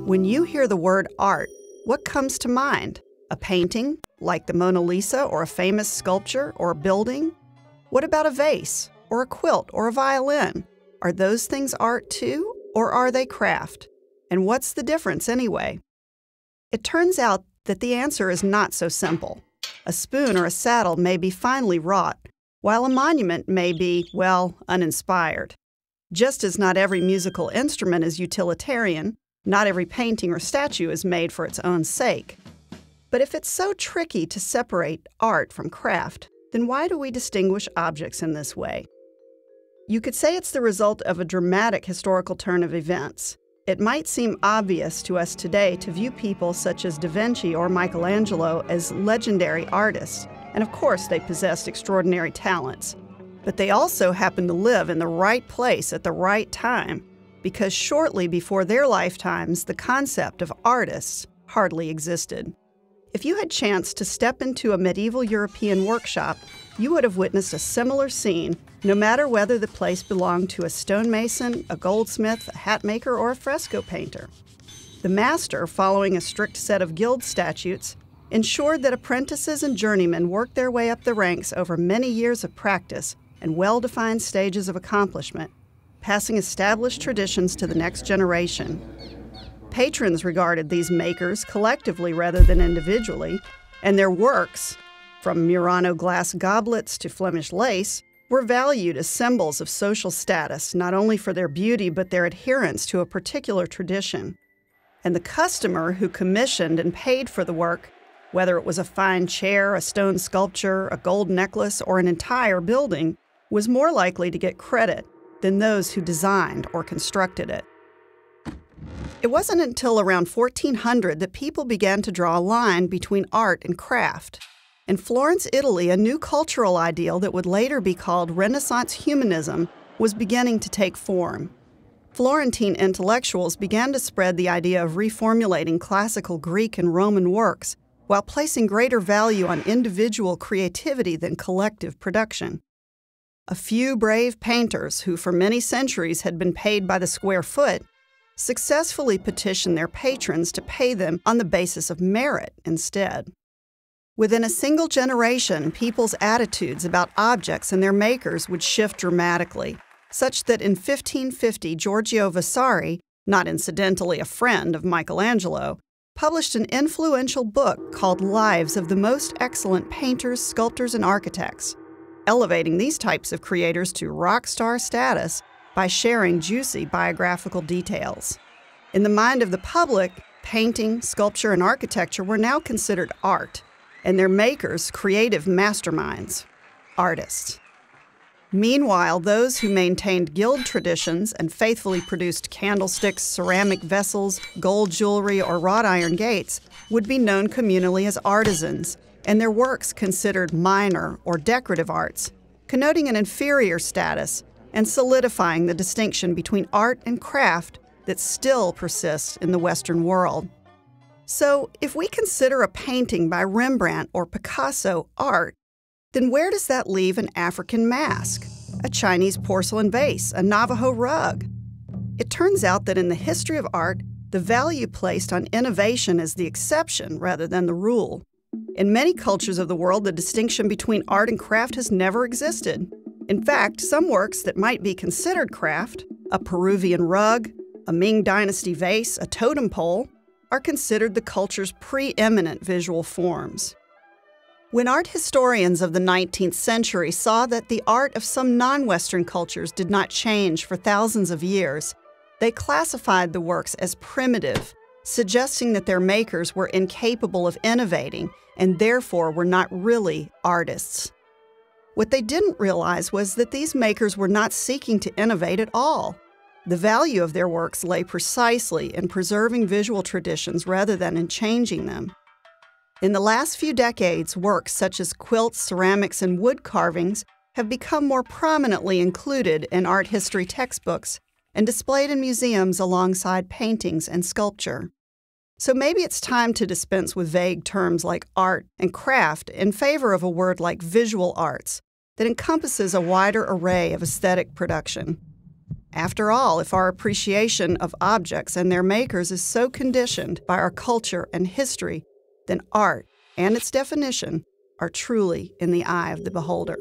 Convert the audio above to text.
When you hear the word art, what comes to mind? A painting, like the Mona Lisa, or a famous sculpture, or a building? What about a vase, or a quilt, or a violin? Are those things art too, or are they craft? And what's the difference anyway? It turns out that the answer is not so simple. A spoon or a saddle may be finely wrought, while a monument may be, well, uninspired. Just as not every musical instrument is utilitarian, not every painting or statue is made for its own sake. But if it's so tricky to separate art from craft, then why do we distinguish objects in this way? You could say it's the result of a dramatic historical turn of events. It might seem obvious to us today to view people such as Da Vinci or Michelangelo as legendary artists, and of course they possessed extraordinary talents. But they also happened to live in the right place at the right time, because shortly before their lifetimes, the concept of artists hardly existed. If you had chanced to step into a medieval European workshop, you would have witnessed a similar scene, no matter whether the place belonged to a stonemason, a goldsmith, a hat maker, or a fresco painter. The master, following a strict set of guild statutes, ensured that apprentices and journeymen worked their way up the ranks over many years of practice and well-defined stages of accomplishment, passing established traditions to the next generation. Patrons regarded these makers collectively rather than individually, and their works, from Murano glass goblets to Flemish lace, were valued as symbols of social status, not only for their beauty but their adherence to a particular tradition. And the customer who commissioned and paid for the work, whether it was a fine chair, a stone sculpture, a gold necklace, or an entire building, was more likely to get credit than those who designed or constructed it. It wasn't until around 1400 that people began to draw a line between art and craft. In Florence, Italy, a new cultural ideal that would later be called Renaissance humanism was beginning to take form. Florentine intellectuals began to spread the idea of reformulating classical Greek and Roman works while placing greater value on individual creativity than collective production. A few brave painters who for many centuries had been paid by the square foot successfully petitioned their patrons to pay them on the basis of merit instead. Within a single generation, people's attitudes about objects and their makers would shift dramatically, such that in 1550, Giorgio Vasari, not incidentally a friend of Michelangelo, published an influential book called Lives of the Most Excellent Painters, Sculptors, and Architects, elevating these types of creators to rock star status by sharing juicy biographical details. In the mind of the public, painting, sculpture, and architecture were now considered art, and their makers creative masterminds, artists. Meanwhile, those who maintained guild traditions and faithfully produced candlesticks, ceramic vessels, gold jewelry, or wrought iron gates would be known communally as artisans, and their works considered minor or decorative arts, connoting an inferior status and solidifying the distinction between art and craft that still persists in the Western world. So, if we consider a painting by Rembrandt or Picasso art, then where does that leave an African mask, a Chinese porcelain vase, a Navajo rug? It turns out that in the history of art, the value placed on innovation is the exception rather than the rule. In many cultures of the world, the distinction between art and craft has never existed. In fact, some works that might be considered craft, a Peruvian rug, a Ming Dynasty vase, a totem pole, are considered the culture's preeminent visual forms. When art historians of the 19th century saw that the art of some non-Western cultures did not change for thousands of years, they classified the works as primitive, suggesting that their makers were incapable of innovating and therefore were not really artists. What they didn't realize was that these makers were not seeking to innovate at all. The value of their works lay precisely in preserving visual traditions rather than in changing them. In the last few decades, works such as quilts, ceramics, and wood carvings have become more prominently included in art history textbooks and displayed in museums alongside paintings and sculpture. So maybe it's time to dispense with vague terms like art and craft in favor of a word like visual arts that encompasses a wider array of aesthetic production. After all, if our appreciation of objects and their makers is so conditioned by our culture and history, then art and its definition are truly in the eye of the beholder.